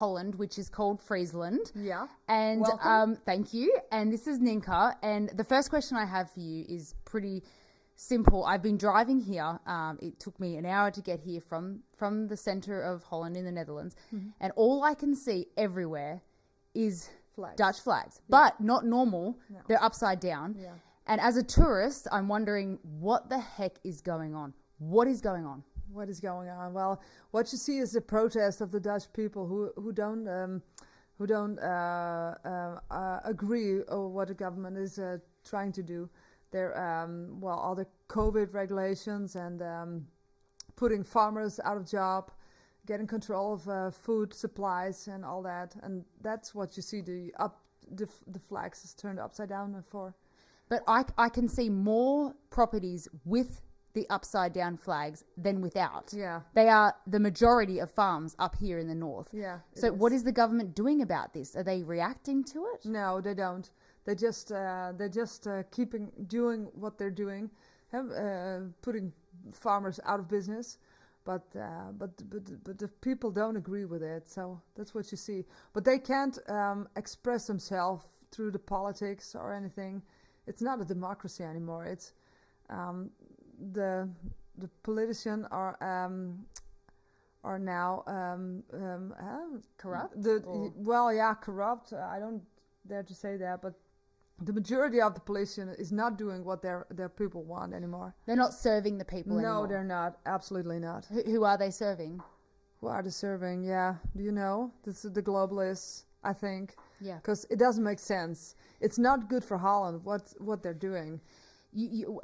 Holland, which is called Friesland. Yeah. And Welcome. thank you. And this is Nynke. And the first question I have for you is pretty simple. I've been driving here. It took me an hour to get here from the center of Holland in the Netherlands. Mm-hmm. And all I can see everywhere is Dutch flags, but not normal. No. They're upside down. Yeah. And as a tourist, I'm wondering what the heck is going on? What is going on? What is going on? Well, what you see is the protest of the Dutch people who don't agree on what the government is trying to do. They're all the COVID regulations and putting farmers out of job, getting control of food supplies and all that, and that's what you see the flags is turned upside down for. But I can see more properties with the upside down flags than without. Yeah. They are the majority of farms up here in the north. Yeah. So what is the government doing about this? Are they reacting to it? No, they don't. They just keeping doing what they're doing, putting farmers out of business. But the people don't agree with it. So that's what you see. But they can't express themselves through the politics or anything. It's not a democracy anymore. It's the politicians are now corrupt. Corrupt. I don't dare to say that, but the majority of the politicians is not doing what their people want anymore. They're not serving the people anymore. No, they're not. Absolutely not. Who are they serving? Who are they serving? Yeah. Do you know? This is the globalists, I think. Yeah. Because it doesn't make sense. It's not good for Holland what they're doing.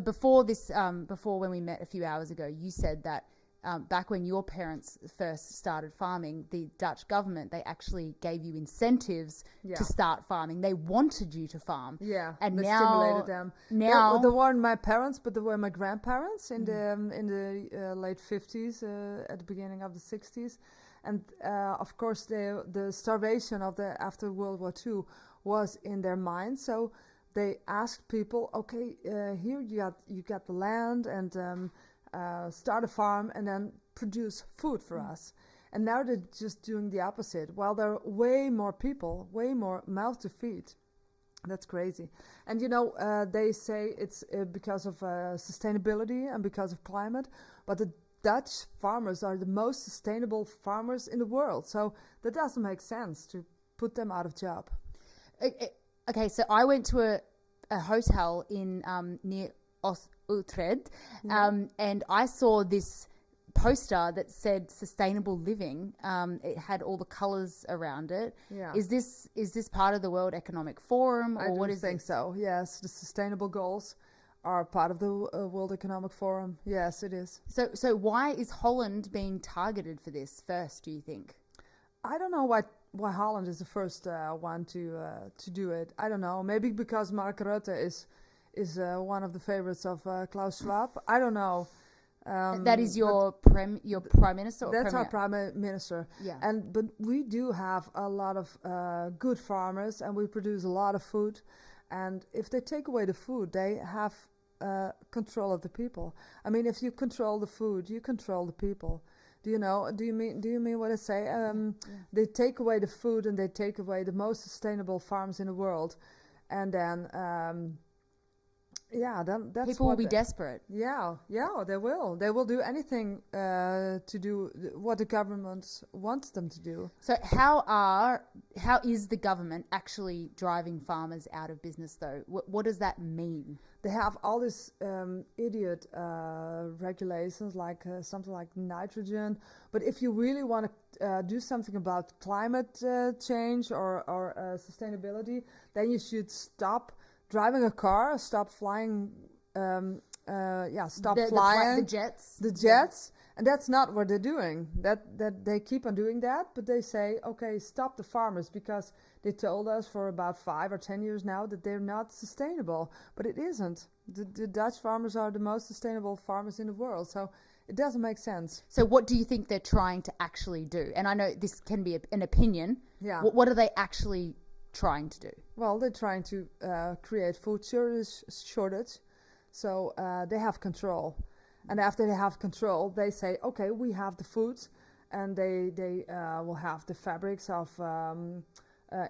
Before when we met a few hours ago, you said that back when your parents first started farming, the Dutch government, they actually gave you incentives to start farming. They wanted you to farm. Yeah, and they now stimulated them. Now they weren't my parents, but they were my grandparents in the late 50s, at the beginning of the 60s, and of course the starvation after World War II was in their mind. So they asked people, okay, here you got the land and start a farm and then produce food for us. And now they're just doing the opposite. While there are way more people, way more mouths to feed. That's crazy. And they say it's because of sustainability and because of climate, but the Dutch farmers are the most sustainable farmers in the world. So that doesn't make sense to put them out of job. Okay, so I went to a hotel in near Utrecht, and I saw this poster that said "sustainable living." It had all the colours around it. Yeah. Is this part of the World Economic Forum, or what is it? I think so. Yes, the sustainable goals are part of the World Economic Forum. Yes, it is. So why is Holland being targeted for this first, do you think? I don't know why Holland is the first one to do it. I don't know. Maybe because Mark Rutte is one of the favorites of Klaus Schwab. I don't know. That is your prime minister. Or that's premier? our prime minister. Yeah. But we do have a lot of good farmers, and we produce a lot of food. And if they take away the food, they have control of the people. I mean, if you control the food, you control the people. Do you know? Do you mean what I say? They take away the food and they take away the most sustainable farms in the world, and then then that's people will be desperate. Yeah, they will. They will do anything to do what the government wants them to do. So how is the government actually driving farmers out of business, though? What does that mean? They have all these idiot regulations, like something like nitrogen. But if you really want to do something about climate change or sustainability, then you should stop driving a car, stop flying, stop flying the jets, and that's not what they're doing. That they keep on doing that, but they say, okay, stop the farmers, because they told us for about 5 or 10 years now that they're not sustainable, but it isn't. The Dutch farmers are the most sustainable farmers in the world, so it doesn't make sense. So what do you think they're trying to actually do? And I know this can be an opinion. Yeah. What are they actually trying to do? Well, they're trying to create food shortage, so they have control. And after they have control, they say, okay, we have the food, and they will have the fabrics of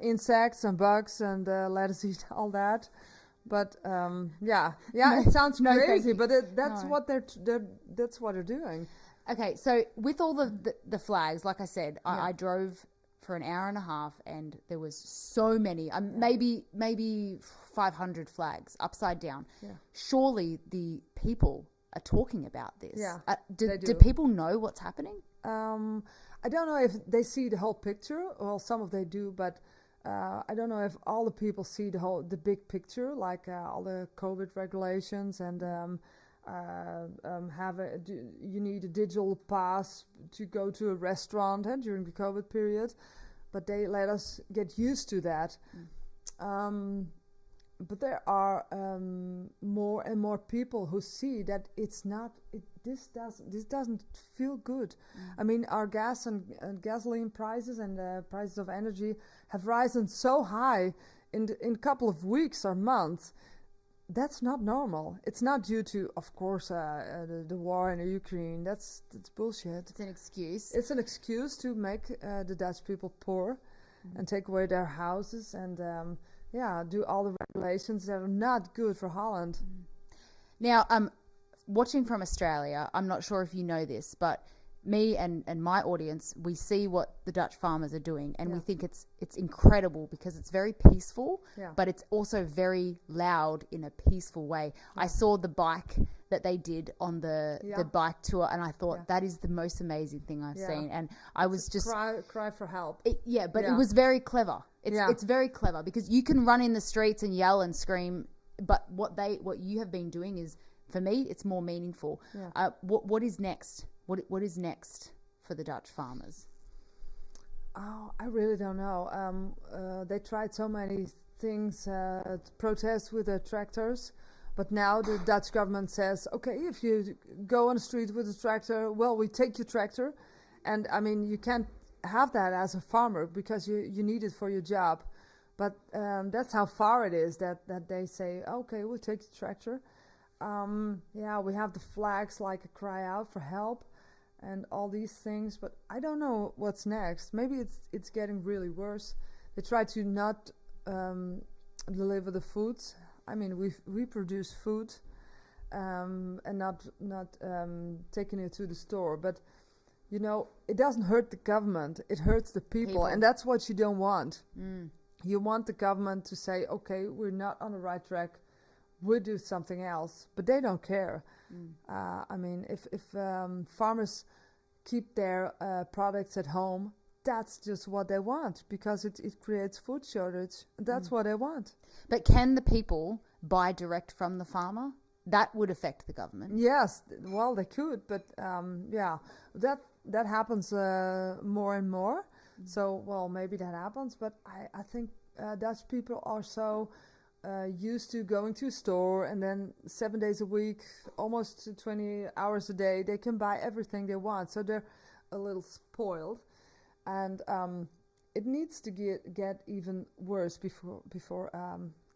insects and bugs, and let us eat all that. But it sounds crazy, but that's what that's what they're doing. Okay, so with all the flags, like I said, I drove for an hour and a half, and there was so many, maybe 500 flags upside down. Yeah. Surely the people are talking about this. Yeah, do people know what's happening? I don't know if they see the whole picture. Well, some of they do, but I don't know if all the people see the big picture, like all the COVID regulations and you need a digital pass to go to a restaurant during the COVID period, but they let us get used to that. But there are more and more people who see that it's not. This doesn't feel good. I mean, our gas and gasoline prices and the prices of energy have risen so high in a couple of weeks or months. That's not normal. It's not due to, of course, the war in Ukraine. That's bullshit. It's an excuse. It's an excuse to make the Dutch people poor and take away their houses and do all the regulations that are not good for Holland. Now, watching from Australia, I'm not sure if you know this, but me and my audience, we see what the Dutch farmers are doing, and we think it's incredible because it's very peaceful, but it's also very loud in a peaceful way. I saw the bike that they did on the bike tour, and I thought that is the most amazing thing I've seen. And I was just cry for help. It was very clever. It's very clever because you can run in the streets and yell and scream, but what you have been doing is, for me, it's more meaningful. What is next? What is next for the Dutch farmers? Oh, I really don't know. They tried so many things to protest with the tractors, but now the Dutch government says, okay, if you go on the street with a tractor, well, we take your tractor. And I mean, you can't have that as a farmer because you need it for your job. But that's how far it is that they say, okay, we'll take the tractor. We have the flags like a cry out for help and all these things, but I don't know what's next. Maybe it's getting really worse. They try to not deliver the food. I mean, we produce food and not taking it to the store, but you know, it doesn't hurt the government, it hurts the people. And that's what you don't want. You want the government to say, okay, we're not on the right track, we'll do something else, but they don't care. I mean, if farmers keep their products at home, that's just what they want because it creates food shortage. That's what they want. But can the people buy direct from the farmer? That would affect the government. Yes, well, they could, but that happens more and more. So, well, maybe that happens, but I think Dutch people are so used to going to a store and then 7 days a week, almost 20 hours a day, they can buy everything they want. So they're a little spoiled, and it needs to get even worse before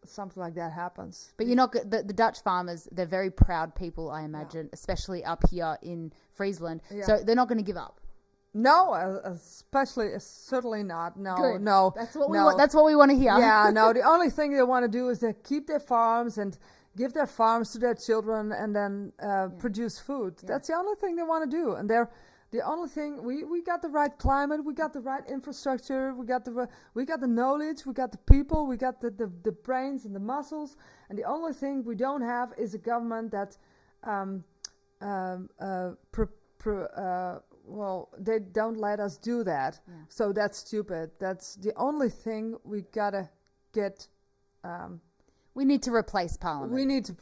something like that happens. But you're not the Dutch farmers. They're very proud people, I imagine, especially up here in Friesland. So they're not going to give up. No, certainly not. No, Good. No. That's what we want to hear. Yeah, no. The only thing they want to do is they keep their farms and give their farms to their children and then produce food. Yeah. That's the only thing they want to do. And they're the only thing. We got the right climate. We got the right infrastructure. We got the knowledge. We got the people. We got the brains and the muscles. And the only thing we don't have is a government that well, they don't let us do that. Yeah. So that's stupid. That's the only thing we gotta get. We need to replace Parliament. We need to.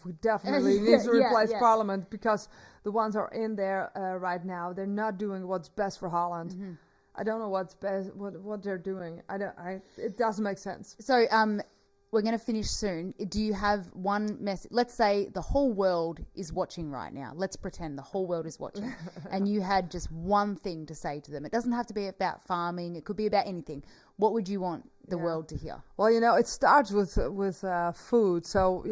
We definitely need to replace Parliament because the ones are in there right now. They're not doing what's best for Holland. Mm-hmm. I don't know what's best. What they're doing. It doesn't make sense. So we're going to finish soon. Do you have one message? Let's say the whole world is watching right now. Let's pretend the whole world is watching. And you had just one thing to say to them. It doesn't have to be about farming. It could be about anything. What would you want the world to hear? Well, you know, it starts with food. So,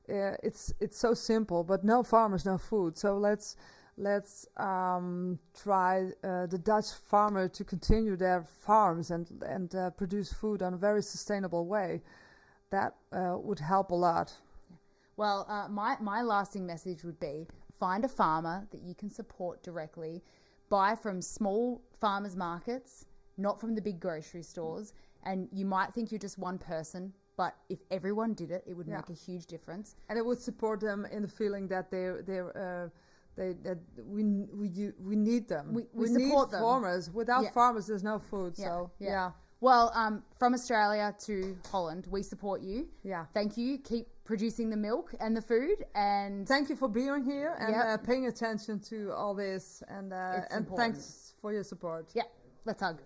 it's so simple. But no farmers, no food. So let's let's try the Dutch farmer to continue their farms and produce food in a very sustainable way. That would help a lot. Well, my lasting message would be find a farmer that you can support directly, buy from small farmers markets, not from the big grocery stores, and you might think you're just one person, but if everyone did it, it would make a huge difference. And it would support them in the feeling that we need them. We support need them. Farmers. Without farmers, there's no food. Yeah. So yeah. Well, from Australia to Holland, we support you. Yeah. Thank you. Keep producing the milk and the food, and thank you for being here and paying attention to all this. And thanks for your support. Yeah. Let's hug.